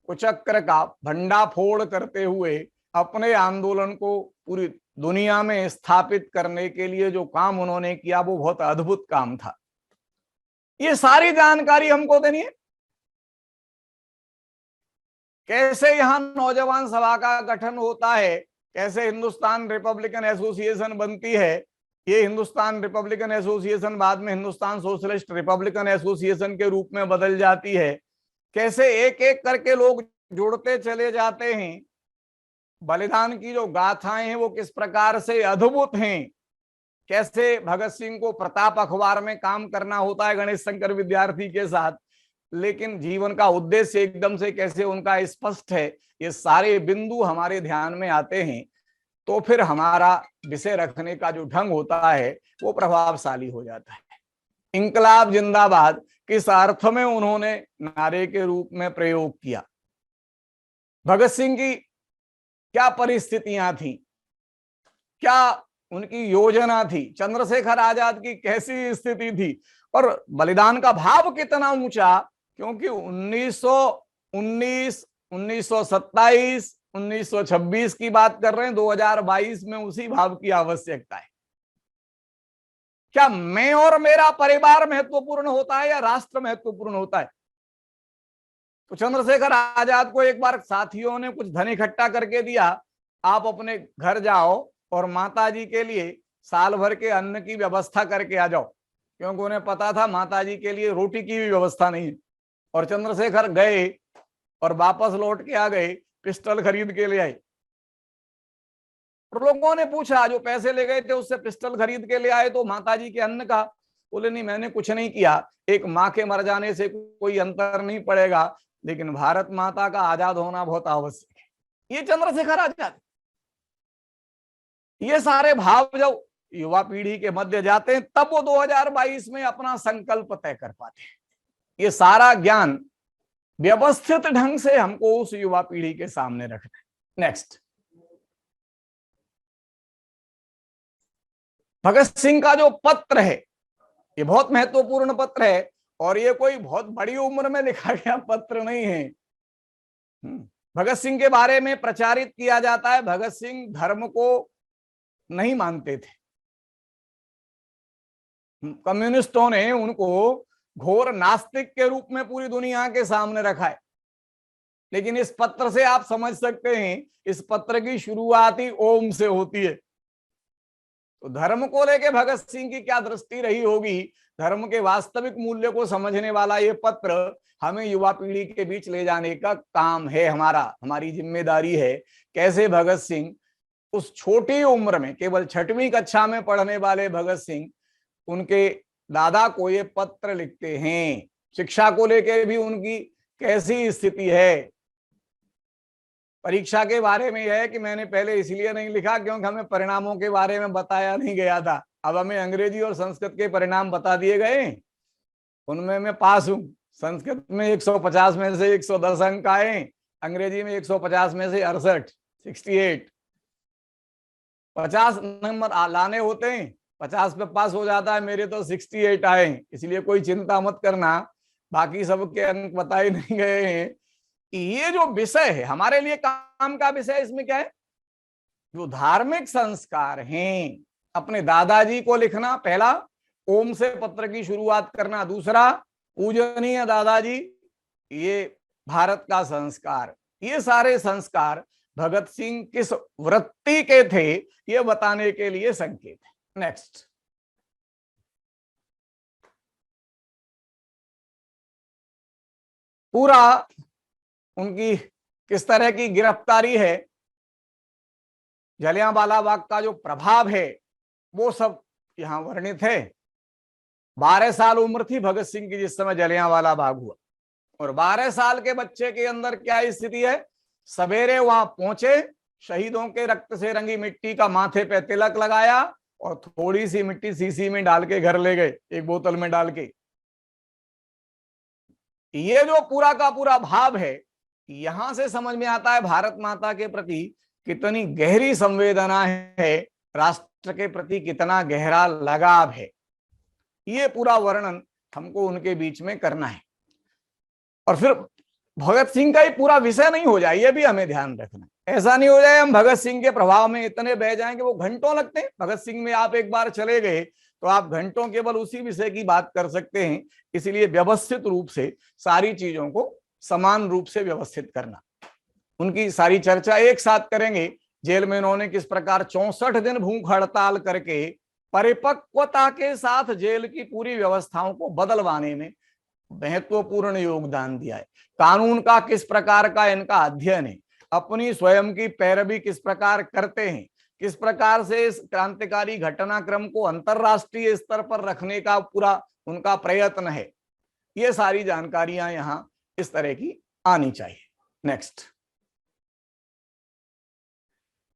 कुचक्र का भंडाफोड़ करते हुए अपने आंदोलन को पूरी दुनिया में स्थापित करने के लिए जो काम उन्होंने किया वो बहुत अद्भुत काम था। ये सारी जानकारी हमको देनी है। कैसे यहां नौजवान सभा का गठन होता है, कैसे हिंदुस्तान रिपब्लिकन एसोसिएशन बनती है, ये हिंदुस्तान रिपब्लिकन एसोसिएशन बाद में हिंदुस्तान सोशलिस्ट रिपब्लिकन एसोसिएशन के रूप में बदल जाती है, कैसे एक एक करके लोग जुड़ते चले जाते हैं, बलिदान की जो गाथाएं हैं वो किस प्रकार से अद्भुत हैं, कैसे भगत सिंह को प्रताप अखबार में काम करना होता है गणेश शंकर विद्यार्थी के साथ, लेकिन जीवन का उद्देश्य एकदम से कैसे उनका स्पष्ट है, ये सारे बिंदु हमारे ध्यान में आते हैं तो फिर हमारा विषय रखने का जो ढंग होता है वो प्रभावशाली हो जाता है। इंकलाब जिंदाबाद किस अर्थ में उन्होंने नारे के रूप में प्रयोग किया, भगत सिंह की क्या परिस्थितियां थी, क्या उनकी योजना थी, चंद्रशेखर आजाद की कैसी स्थिति थी, और बलिदान का भाव कितना ऊंचा, क्योंकि 1927, 1926 की बात कर रहे हैं, 2022 में उसी भाव की आवश्यकता है। क्या मैं और मेरा परिवार महत्वपूर्ण होता है या राष्ट्र महत्वपूर्ण होता है? तो चंद्रशेखर आजाद को एक बार साथियों ने कुछ धन इकट्ठा करके दिया, आप अपने घर जाओ और माताजी के लिए साल भर के अन्न की व्यवस्था करके आ जाओ, क्योंकि उन्हें पता था माताजी के लिए रोटी की भी व्यवस्था नहीं है। और चंद्रशेखर गए और वापस लौट के आ गए, पिस्टल खरीद के ले आए। और लोगों ने पूछा, जो पैसे ले गए थे उससे पिस्टल खरीद के ले आए तो माताजी के अन्न का? बोले नहीं, मैंने कुछ नहीं किया, एक माँ के मर जाने से कोई अंतर नहीं पड़ेगा, लेकिन भारत माता का आजाद होना बहुत आवश्यक है। ये चंद्रशेखर आजाद। ये सारे भाव जब युवा पीढ़ी के मध्य जाते हैं तब वो 2022 में अपना संकल्प तय कर पाते हैं। ये सारा ज्ञान व्यवस्थित ढंग से हमको उस युवा पीढ़ी के सामने रखना है। नेक्स्ट, भगत सिंह का जो पत्र है ये बहुत महत्वपूर्ण पत्र है, और ये कोई बहुत बड़ी उम्र में लिखा गया पत्र नहीं है। भगत सिंह के बारे में प्रचारित किया जाता है, भगत सिंह धर्म को नहीं मानते थे। कम्युनिस्टों ने उनको घोर नास्तिक के रूप में पूरी दुनिया के सामने रखा है। लेकिन इस पत्र से आप समझ सकते हैं, इस पत्र की शुरुआत ही ओम से होती है। तो धर्म को लेके भगत सिंह की क्या दृष्टि रही होगी, धर्म के वास्तविक मूल्य को समझने वाला ये पत्र हमें युवा पीढ़ी के बीच ले जाने का काम है, हमारी जिम्मेदारी है। कैसे भगत सिंह उस छोटी उम्र में, केवल 6वीं कक्षा में पढ़ने वाले भगत सिंह उनके दादा को ये पत्र लिखते हैं। शिक्षा को लेकर भी उनकी कैसी स्थिति है। परीक्षा के बारे में यह है कि मैंने पहले इसलिए नहीं लिखा क्योंकि हमें परिणामों के बारे में बताया नहीं गया था। अब हमें अंग्रेजी और संस्कृत के परिणाम बता दिए गए, उनमें मैं पास हूं। संस्कृत में 150 में से 110 अंक आए, अंग्रेजी में 150 में से 68, 68। 50 नंबर लाने होते हैं, 50 पे पास हो जाता है, मेरे तो 68 आए। इसलिए कोई चिंता मत करना, बाकी सबके अंक बताए नहीं गए हैं। ये जो विषय है हमारे लिए काम का विषय, इसमें क्या है, जो धार्मिक संस्कार हैं, अपने दादाजी को लिखना, पहला ओम से पत्र की शुरुआत करना, दूसरा पूजनीय दादाजी, ये भारत का संस्कार। ये सारे संस्कार भगत सिंह किस वृत्ति के थे ये बताने के लिए संकेत है। नेक्स्ट, पूरा उनकी किस तरह की गिरफ्तारी है, जलियांवाला बाग का जो प्रभाव है वो सब यहां वर्णित है। 12 साल उम्र थी भगत सिंह की जिस समय जलियांवाला बाग हुआ, और 12 साल के बच्चे के अंदर क्या स्थिति है। सवेरे वहां पहुंचे, शहीदों के रक्त से रंगी मिट्टी का माथे पे तिलक लगाया और थोड़ी सी मिट्टी शीशी में डाल के घर ले गए, एक बोतल में डाल के। ये जो पूरा का पूरा भाव है, यहां से समझ में आता है भारत माता के प्रति कितनी गहरी संवेदना है, राष्ट्र के प्रति कितना गहरा लगाव है। ये पूरा वर्णन हमको उनके बीच में करना है। और फिर भगत सिंह का ही पूरा विषय नहीं हो जाए, ये भी हमें ध्यान रखना है। ऐसा नहीं हो जाए हम भगत सिंह के प्रभाव में इतने बह जाएंगे, वो घंटों लगते हैं। भगत सिंह में आप एक बार चले गए तो आप घंटों केवल उसी विषय की बात कर सकते हैं। इसलिए व्यवस्थित रूप से सारी चीजों को समान रूप से व्यवस्थित करना, उनकी सारी चर्चा एक साथ करेंगे। जेल में उन्होंने किस प्रकार 64 दिन भूख हड़ताल करके परिपक्वता के साथ जेल की पूरी व्यवस्थाओं को बदलवाने में महत्वपूर्ण योगदान दिया है। कानून का किस प्रकार का इनका अध्ययन है, अपनी स्वयं की पैरवी किस प्रकार करते हैं, किस प्रकार से इस क्रांतिकारी घटनाक्रम को अंतरराष्ट्रीय स्तर पर रखने का पूरा उनका प्रयत्न है। ये सारी जानकारियां यहां इस तरह की आनी चाहिए। नेक्स्ट,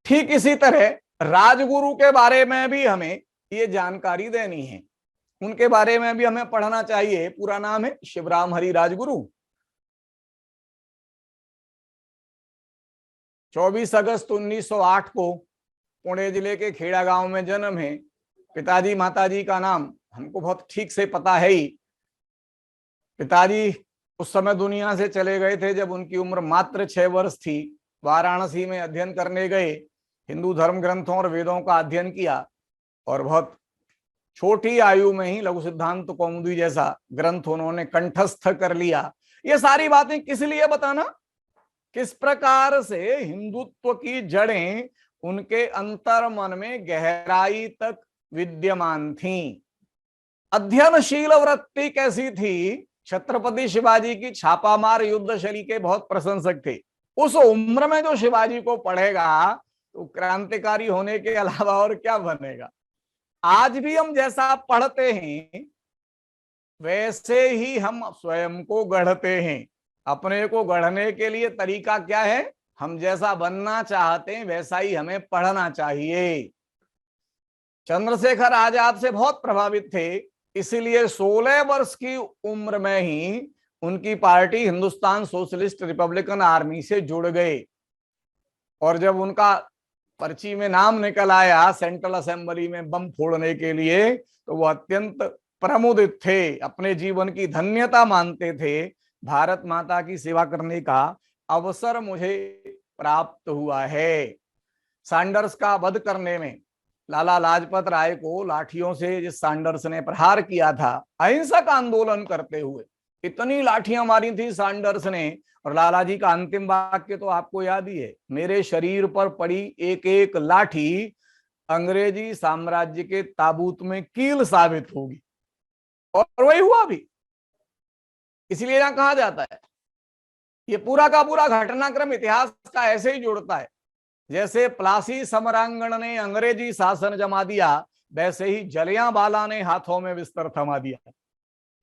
ठीक इसी तरह राजगुरु के बारे में भी हमें ये जानकारी देनी है, उनके बारे में भी हमें पढ़ना चाहिए। पूरा नाम है शिवराम हरि राजगुरु। 24 अगस्त 1908 को पुणे जिले के खेड़ा गांव में जन्म है। पिताजी माताजी का नाम हमको बहुत ठीक से पता है ही। पिताजी उस समय दुनिया से चले गए थे जब उनकी उम्र मात्र 6 वर्ष थी। वाराणसी में अध्ययन करने गए, हिंदू धर्म ग्रंथों और वेदों का अध्ययन किया और बहुत छोटी आयु में ही लघु सिद्धांत कौमुदी जैसा ग्रंथ उन्होंने कंठस्थ कर लिया। ये सारी बातें किस लिए बताना, किस प्रकार से हिंदुत्व की जड़ें उनके अंतर मन में गहराई तक विद्यमान थीं। अध्ययनशील वृत्ति कैसी थी। छत्रपति शिवाजी की छापामार युद्ध शैली के बहुत प्रशंसक थे। उस उम्र में जो शिवाजी को पढ़ेगा तो क्रांतिकारी होने के अलावा और क्या बनेगा। आज भी हम जैसा पढ़ते हैं वैसे ही हम स्वयं को गढ़ते हैं। अपने को गढ़ने के लिए तरीका क्या है, हम जैसा बनना चाहते हैं वैसा ही हमें पढ़ना चाहिए। चंद्रशेखर आजाद से बहुत प्रभावित थे, इसलिए 16 वर्ष की उम्र में ही उनकी party Hindustan socialist Republican army से जुड़ गए और जब उनका पर्ची में नाम निकल आया सेंट्रल असेंबली में बम फोड़ने के लिए तो वो अत्यंत प्रमुदित थे, अपने जीवन की धन्यता मानते थे। भारत माता की सेवा करने का अवसर मुझे प्राप्त हुआ है। सैंडर्स का वध करने में लाला लाजपत राय को लाठियों से जिस सैंडर्स ने प्रहार किया था, अहिंसक आंदोलन करते हुए इतनी लाठियां मारी थी सैंडर्स ने, और लाला जी का अंतिम वाक्य तो आपको याद ही है, मेरे शरीर पर पड़ी एक एक लाठी अंग्रेजी साम्राज्य के ताबूत में कील साबित होगी। और वही हुआ भी। इसलिए यहां कहा जाता है ये पूरा का पूरा घटनाक्रम इतिहास का ऐसे ही जुड़ता है, जैसे प्लासी समरांगण ने अंग्रेजी शासन जमा दिया वैसे ही जलियांवाला ने हाथों में बिस्तर थमा दिया।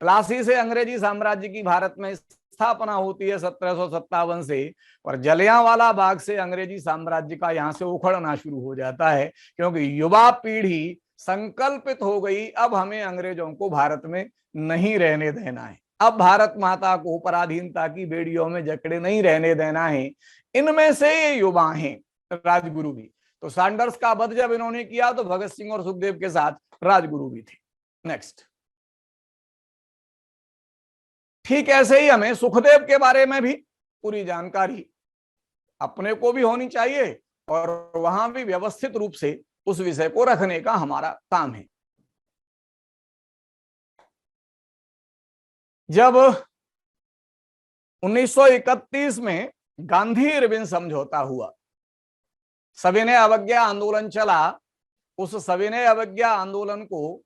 प्लासी से अंग्रेजी साम्राज्य की भारत में स्थापना होती है 1757 से, और जलियांवाला बाग से अंग्रेजी साम्राज्य का यहां से उखड़ना शुरू हो जाता है, क्योंकि युवा पीढ़ी संकल्पित हो गई अब हमें अंग्रेजों को भारत में नहीं रहने देना है, अब भारत माता को पराधीनता की बेड़ियों में जकड़े नहीं रहने देना है। इनमें से ये युवा हैं राजगुरु भी। तो सैंडर्स का वध जब इन्होंने किया तो भगत सिंह और सुखदेव के साथ राजगुरु भी थे। नेक्स्ट, ठीक ऐसे ही हमें सुखदेव के बारे में भी पूरी जानकारी अपने को भी होनी चाहिए और वहां भी व्यवस्थित रूप से उस विषय को रखने का हमारा काम है। जब 1931 में गांधी इरविन समझौता हुआ, सविनय अवज्ञा आंदोलन चला, उस सविनय अवज्ञा आंदोलन को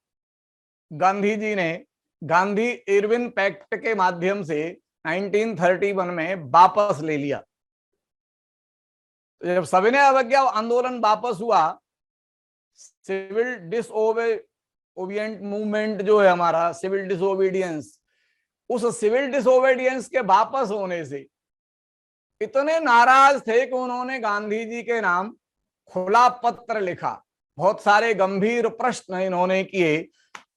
गांधी जी ने गांधी इरविन पैक्ट के माध्यम से 1931 में वापस ले लिया। तो जब सविनय अवज्ञा आंदोलन वापस हुआ, सिविल डिसओबीडियंट मूवमेंट जो है हमारा, सिविल डिसओबीडियंस, उस सिविल डिसओबीडियंस के वापस होने से इतने नाराज थे कि उन्होंने गांधी जी के नाम खुला पत्र लिखा, बहुत सारे गंभीर प्रश्न इन्होंने किए।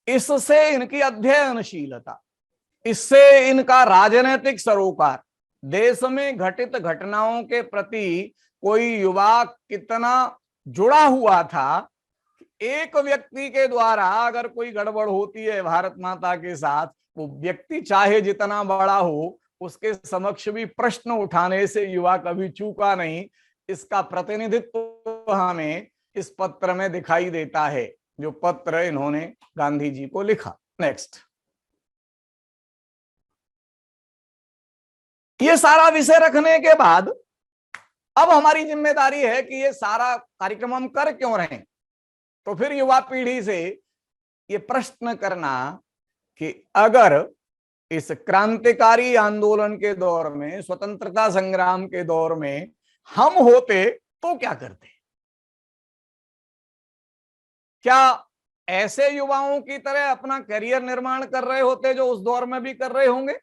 इससे इनकी अध्ययनशीलता, इससे इनका राजनीतिक सरोकार, देश में घटित घटनाओं के प्रति कोई युवा कितना जुड़ा हुआ था, एक व्यक्ति के द्वारा अगर कोई गड़बड़ होती है भारत माता के साथ, वो व्यक्ति चाहे जितना बड़ा हो उसके समक्ष भी प्रश्न उठाने से युवा कभी चूका नहीं। इसका प्रतिनिधित्व हमें इस पत्र में दिखाई देता है, जो पत्र इन्होंने गांधी जी को लिखा। नेक्स्ट, ये सारा विषय रखने के बाद अब हमारी जिम्मेदारी है कि ये सारा कार्यक्रम हम कर क्यों रहे हैं। तो फिर युवा पीढ़ी से ये प्रश्न करना कि अगर इस क्रांतिकारी आंदोलन के दौर में, स्वतंत्रता संग्राम के दौर में हम होते तो क्या करते। क्या ऐसे युवाओं की तरह अपना करियर निर्माण कर रहे होते जो उस दौर में भी कर रहे होंगे,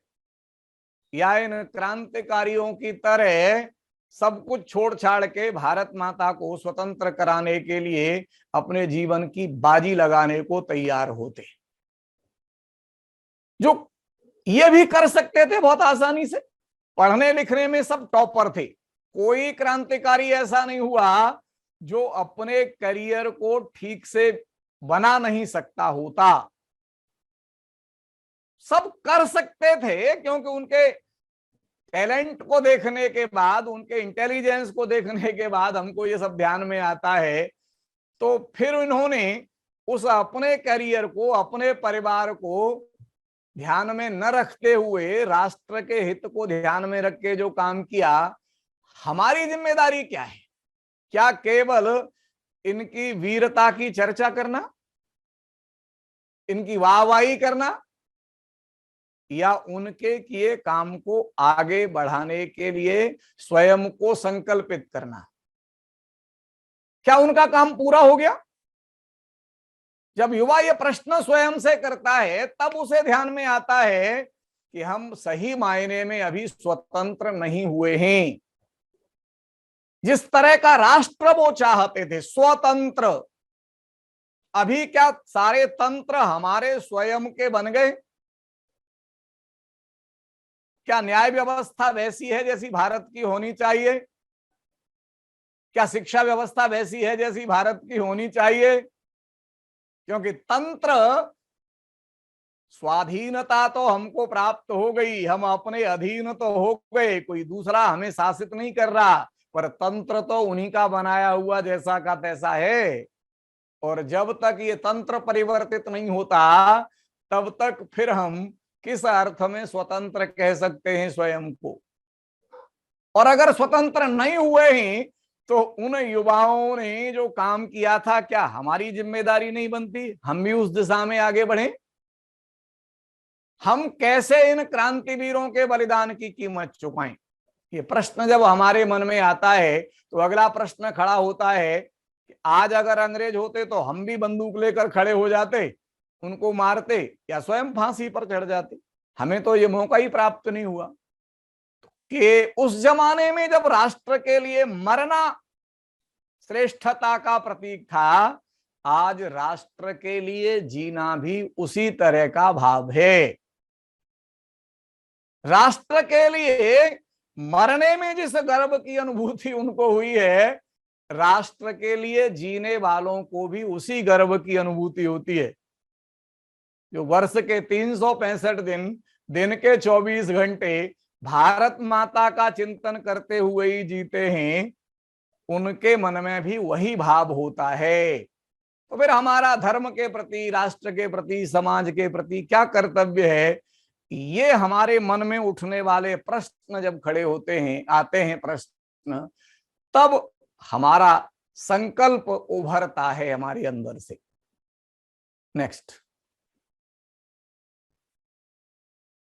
या इन क्रांतिकारियों की तरह सब कुछ छोड़ छाड़ के भारत माता को स्वतंत्र कराने के लिए अपने जीवन की बाजी लगाने को तैयार होते, जो ये भी कर सकते थे बहुत आसानी से। पढ़ने लिखने में सब टॉपर थे, कोई क्रांतिकारी ऐसा नहीं हुआ जो अपने करियर को ठीक से बना नहीं सकता होता। सब कर सकते थे क्योंकि उनके टैलेंट को देखने के बाद, उनके इंटेलिजेंस को देखने के बाद हमको ये सब ध्यान में आता है, तो फिर इन्होंने उस अपने करियर को, अपने परिवार को ध्यान में न रखते हुए राष्ट्र के हित को ध्यान में रख के जो काम किया, हमारी जिम्मेदारी क्या है? क्या केवल इनकी वीरता की चर्चा करना, इनकी वाहवाही करना, या उनके किए काम को आगे बढ़ाने के लिए स्वयं को संकल्पित करना? क्या उनका काम पूरा हो गया? जब युवा ये प्रश्न स्वयं से करता है, तब उसे ध्यान में आता है कि हम सही मायने में अभी स्वतंत्र नहीं हुए हैं। जिस तरह का राष्ट्र वो चाहते थे, स्वतंत्र, अभी क्या सारे तंत्र हमारे स्वयं के बन गए? क्या न्याय व्यवस्था वैसी है जैसी भारत की होनी चाहिए? क्या शिक्षा व्यवस्था वैसी है जैसी भारत की होनी चाहिए? क्योंकि तंत्र, स्वाधीनता तो हमको प्राप्त हो गई, हम अपने अधीन तो हो गए, कोई दूसरा हमें शासित नहीं कर रहा, पर तंत्र तो उन्हीं का बनाया हुआ जैसा का तैसा है। और जब तक ये तंत्र परिवर्तित नहीं होता, तब तक फिर हम किस अर्थ में स्वतंत्र कह सकते हैं स्वयं को? और अगर स्वतंत्र नहीं हुए हैं, तो उन युवाओं ने जो काम किया था, क्या हमारी जिम्मेदारी नहीं बनती हम भी उस दिशा में आगे बढ़े? हम कैसे इन क्रांतिवीरों के बलिदान की कीमत चुकाएं? ये प्रश्न जब हमारे मन में आता है, तो अगला प्रश्न खड़ा होता है कि आज अगर अंग्रेज होते तो हम भी बंदूक लेकर खड़े हो जाते, उनको मारते, या स्वयं फांसी पर चढ़ जाते? हमें तो ये मौका ही प्राप्त नहीं हुआ। कि उस जमाने में जब राष्ट्र के लिए मरना श्रेष्ठता का प्रतीक था, आज राष्ट्र के लिए जीना भी उसी तरह का भाव है। राष्ट्र के लिए मरने में जिस गर्व की अनुभूति उनको हुई है, राष्ट्र के लिए जीने वालों को भी उसी गर्व की अनुभूति होती है। जो वर्ष के 365 दिन, दिन के 24 घंटे भारत माता का चिंतन करते हुए ही जीते हैं, उनके मन में भी वही भाव होता है। तो फिर हमारा धर्म के प्रति, राष्ट्र के प्रति, समाज के प्रति क्या कर्तव्य है, ये हमारे मन में उठने वाले प्रश्न जब खड़े होते हैं, आते हैं प्रश्न, तब हमारा संकल्प उभरता है हमारे अंदर से। नेक्स्ट।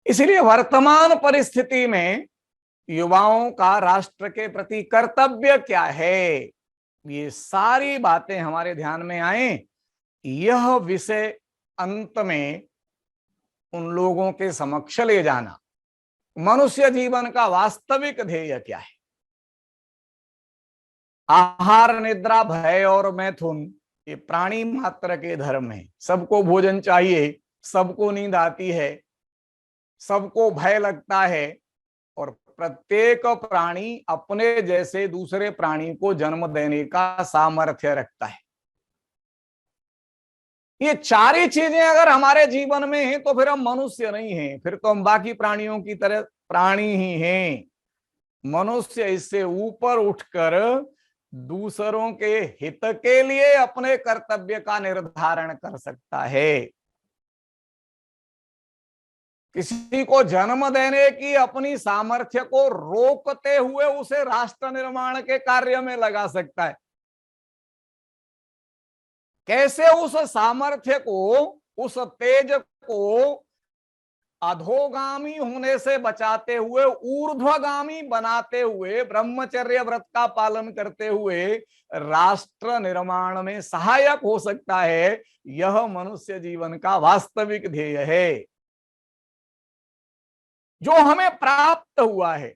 इसलिए वर्तमान परिस्थिति में युवाओं का राष्ट्र के प्रति कर्तव्य क्या है, ये सारी बातें हमारे ध्यान में आए। यह विषय अंत में उन लोगों के समक्ष ले जाना, मनुष्य जीवन का वास्तविक ध्येय क्या है। आहार, निद्रा, भय और मैथुन ये प्राणी मात्र के धर्म है। सबको भोजन चाहिए, सबको नींद आती है, सबको भय लगता है, और प्रत्येक प्राणी अपने जैसे दूसरे प्राणी को जन्म देने का सामर्थ्य रखता है। ये चार चीजें अगर हमारे जीवन में हैं, तो फिर हम मनुष्य नहीं हैं, फिर तो हम बाकी प्राणियों की तरह प्राणी ही हैं। मनुष्य इससे ऊपर उठकर दूसरों के हित के लिए अपने कर्तव्य का निर्धारण कर सकता है। किसी को जन्म देने की अपनी सामर्थ्य को रोकते हुए उसे राष्ट्र निर्माण के कार्य में लगा सकता है। कैसे उस सामर्थ्य को, उस तेज को अधोगामी होने से बचाते हुए ऊर्ध्वगामी बनाते हुए, ब्रह्मचर्य व्रत का पालन करते हुए राष्ट्र निर्माण में सहायक हो सकता है, यह मनुष्य जीवन का वास्तविक ध्येय है जो हमें प्राप्त हुआ है।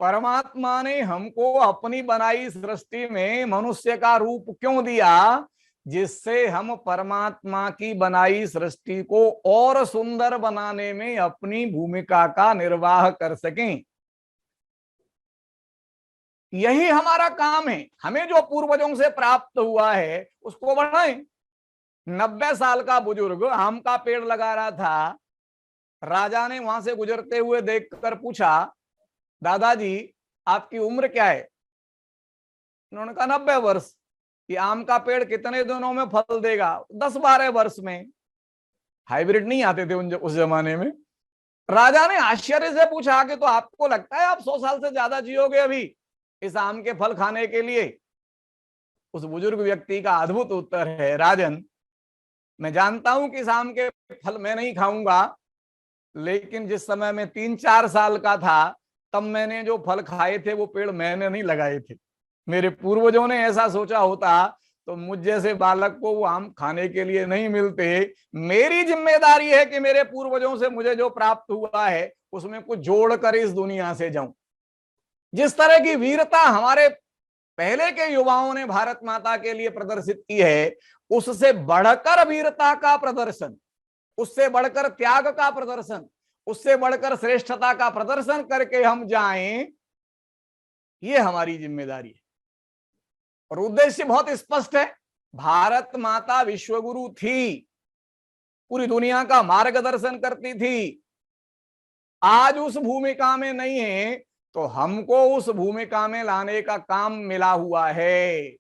परमात्मा ने हमको अपनी बनाई सृष्टि में मनुष्य का रूप क्यों दिया? जिससे हम परमात्मा की बनाई सृष्टि को और सुंदर बनाने में अपनी भूमिका का निर्वाह कर सकें। यही हमारा काम है। हमें जो पूर्वजों से प्राप्त हुआ है उसको बढ़ाएं। 90 साल का बुजुर्ग आम का पेड़ लगा रहा था, राजा ने वहां से गुजरते हुए देखकर पूछा दादाजी आपकी उम्र क्या है? उन्होंने कहा 90 वर्ष। ये आम का पेड़ कितने दिनों में फल देगा? 10-12 वर्ष में। हाइब्रिड नहीं आते थे उस जमाने में। राजा ने आश्चर्य से पूछा कि तो आपको लगता है आप 100 साल से ज्यादा जियोगे अभी इस आम के फल खाने के लिए? उस बुजुर्ग व्यक्ति का अद्भुत उत्तर है, राजन मैं जानता हूं कि इस आम के फल मैं नहीं खाऊंगा, लेकिन जिस समय मैं 3-4 साल का था तब मैंने जो फल खाए थे वो पेड़ मैंने नहीं लगाए थे। मेरे पूर्वजों ने ऐसा सोचा होता तो मुझ जैसे बालक को वो आम खाने के लिए नहीं मिलते। मेरी जिम्मेदारी है कि मेरे पूर्वजों से मुझे जो प्राप्त हुआ है उसमें कुछ जोड़कर इस दुनिया से जाऊं। जिस तरह की वीरता हमारे पहले के युवाओं ने भारत माता के लिए प्रदर्शित की है, उससे बढ़कर वीरता का प्रदर्शन, उससे बढ़कर त्याग का प्रदर्शन, उससे बढ़कर श्रेष्ठता का प्रदर्शन करके हम जाएं, ये हमारी जिम्मेदारी है। और उद्देश्य बहुत स्पष्ट है। भारत माता विश्वगुरु थी, पूरी दुनिया का मार्गदर्शन करती थी, आज उस भूमिका में नहीं है तो हमको उस भूमिका में लाने का काम मिला हुआ है।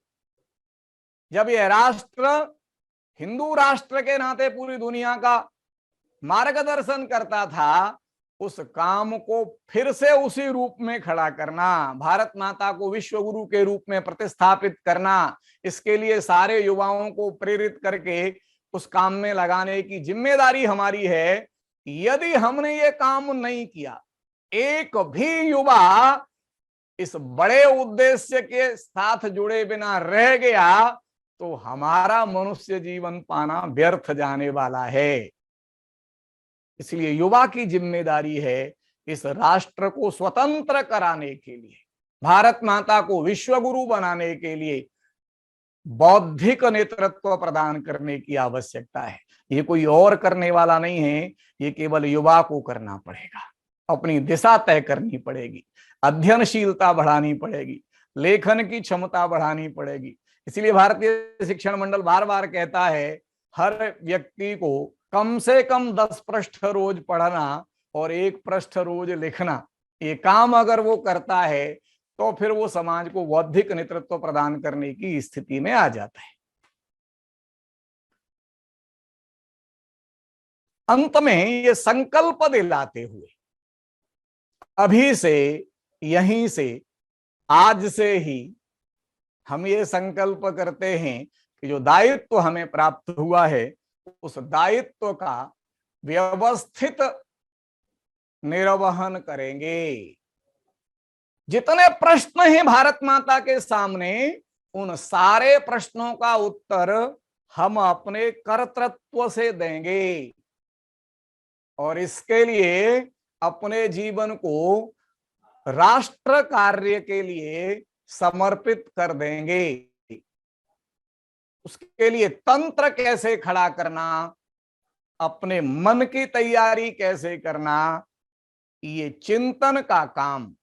जब यह राष्ट्र हिंदू राष्ट्र के नाते पूरी दुनिया का मार्गदर्शन करता था, उस काम को फिर से उसी रूप में खड़ा करना, भारत माता को विश्व गुरु के रूप में प्रतिस्थापित करना, इसके लिए सारे युवाओं को प्रेरित करके उस काम में लगाने की जिम्मेदारी हमारी है। यदि हमने ये काम नहीं किया, एक भी युवा इस बड़े उद्देश्य के साथ जुड़े बिना रह गया तो हमारा मनुष्य जीवन पाना व्यर्थ जाने वाला है। इसलिए युवा की जिम्मेदारी है इस राष्ट्र को स्वतंत्र कराने के लिए, भारत माता को विश्व गुरु बनाने के लिए बौद्धिक नेतृत्व प्रदान करने की आवश्यकता है। ये कोई और करने वाला नहीं है, ये केवल युवा को करना पड़ेगा। अपनी दिशा तय करनी पड़ेगी, अध्ययनशीलता बढ़ानी पड़ेगी, लेखन की क्षमता बढ़ानी पड़ेगी। इसलिए भारतीय शिक्षण मंडल बार बार कहता है हर व्यक्ति को कम से कम 10 पृष्ठ रोज पढ़ना और 1 पृष्ठ रोज लिखना, ये काम अगर वो करता है तो फिर वो समाज को बौद्धिक नेतृत्व प्रदान करने की स्थिति में आ जाता है। अंत में ये संकल्प दिलाते हुए अभी से, यहीं से, आज से ही हम ये संकल्प करते हैं कि जो दायित्व हमें प्राप्त हुआ है उस दायित्व का व्यवस्थित निर्वहन करेंगे। जितने प्रश्न हैं भारत माता के सामने, उन सारे प्रश्नों का उत्तर हम अपने कर्तृत्व से देंगे और इसके लिए अपने जीवन को राष्ट्र कार्य के लिए समर्पित कर देंगे। उसके लिए तंत्र कैसे खड़ा करना, अपने मन की तैयारी कैसे करना, ये चिंतन का काम,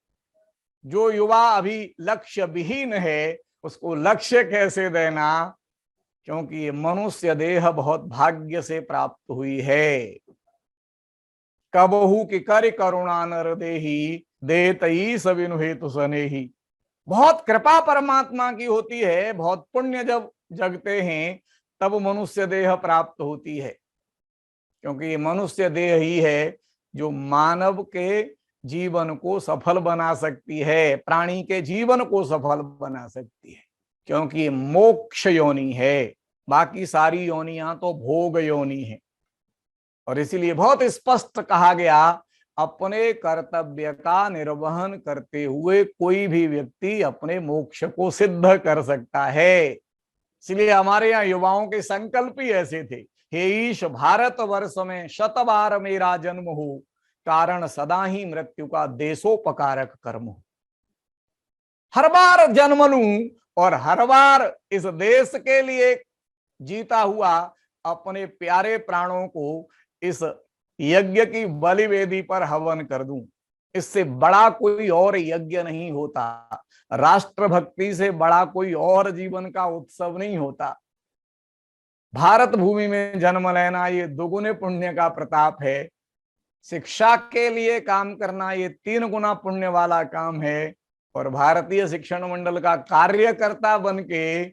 जो युवा अभी लक्ष्य विहीन है उसको लक्ष्य कैसे देना, क्योंकि ये मनुष्य देह बहुत भाग्य से प्राप्त हुई है। कबहू की कर करुणा नर देही देतई सविनु हेतु सनेही। बहुत कृपा परमात्मा की होती है, बहुत पुण्य जब जगते हैं तब मनुष्य देह प्राप्त होती है, क्योंकि ये मनुष्य देह ही है जो मानव के जीवन को सफल बना सकती है, प्राणी के जीवन को सफल बना सकती है, क्योंकि मोक्ष योनि है, बाकी सारी योनियां तो भोग योनि है। और इसीलिए बहुत स्पष्ट कहा गया, अपने कर्तव्य का निर्वहन करते हुए कोई भी व्यक्ति अपने मोक्ष को सिद्ध कर सकता है। इसलिए हमारे यहाँ युवाओं के संकल्प ही ऐसे थे, हे ईश भारत वर्ष में 100 बार मेरा जन्म हो, कारण सदा ही मृत्यु का देशोपकारक कर्म हो। हर बार जन्म लूं और हर बार इस देश के लिए जीता हुआ अपने प्यारे प्राणों को इस यज्ञ की बलि वेदी पर हवन कर दूं। इससे बड़ा कोई और यज्ञ नहीं होता, राष्ट्र भक्ति से बड़ा कोई और जीवन का उत्सव नहीं होता। भारत भूमि में जन्म लेना ये दुगुने पुण्य का प्रताप है। शिक्षा के लिए काम करना ये 3 गुना पुण्य वाला काम है, और भारतीय शिक्षण मंडल का कार्यकर्ता बन के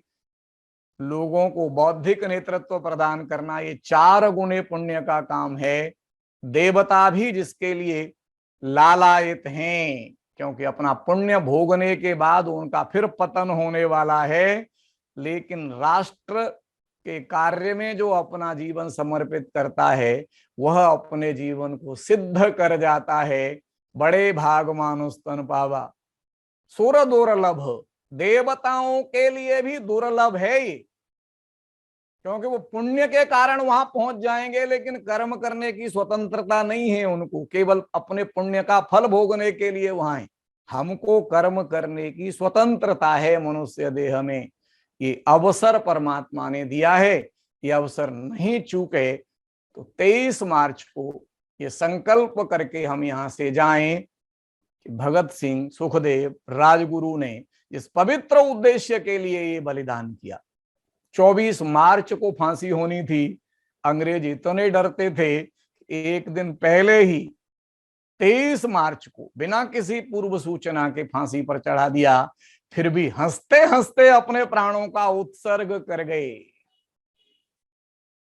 लोगों को बौद्धिक नेतृत्व प्रदान करना ये 4 गुने पुण्य का काम है। देवता भी जिसके लिए लालायित हैं, क्योंकि अपना पुण्य भोगने के बाद उनका फिर पतन होने वाला है, लेकिन राष्ट्र के कार्य में जो अपना जीवन समर्पित करता है वह अपने जीवन को सिद्ध कर जाता है। बड़े भाग मानुष तन पावा, सुर दुर्लभ, देवताओं के लिए भी दुर्लभ है ये, क्योंकि वो पुण्य के कारण वहां पहुंच जाएंगे, लेकिन कर्म करने की स्वतंत्रता नहीं है उनको, केवल अपने पुण्य का फल भोगने के लिए वहां है। हमको कर्म करने की स्वतंत्रता है मनुष्य देह में, ये अवसर परमात्मा ने दिया है। ये अवसर नहीं चूके तो 23 मार्च को ये संकल्प करके हम यहाँ से जाएं कि भगत सिंह, सुखदेव, राजगुरु ने इस पवित्र उद्देश्य के लिए ये बलिदान किया। 24 मार्च को फांसी होनी थी, अंग्रेज इतने डरते थे, एक दिन पहले ही 23 मार्च को बिना किसी पूर्व सूचना के फांसी पर चढ़ा दिया, फिर भी हंसते हंसते अपने प्राणों का उत्सर्ग कर गए।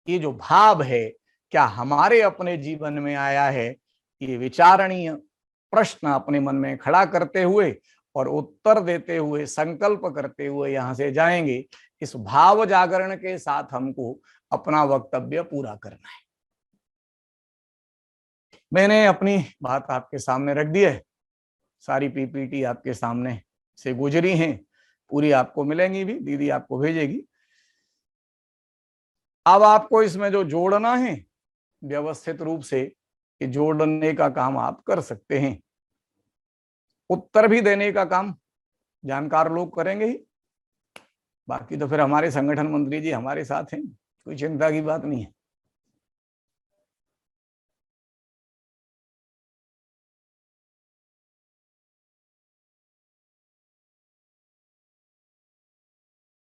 ये जो भाव है क्या हमारे अपने जीवन में आया है? ये विचारणीय प्रश्न अपने मन में खड़ा करते हुए और उत्तर देते हुए, संकल्प करते हुए यहां से जाएंगे। इस भाव जागरण के साथ हमको अपना वक्तव्य पूरा करना है। मैंने अपनी बात आपके सामने रख दी है, सारी पीपीटी आपके सामने से गुजरी हैं, पूरी आपको मिलेंगी भी, दीदी आपको भेजेगी। अब आपको इसमें जो जोड़ना है व्यवस्थित रूप से, ये जोड़ने का काम आप कर सकते हैं। उत्तर भी देने का काम जानकार लोग करेंगे ही, बाकी तो फिर हमारे संगठन मंत्री जी हमारे साथ हैं, कोई चिंता की बात नहीं है।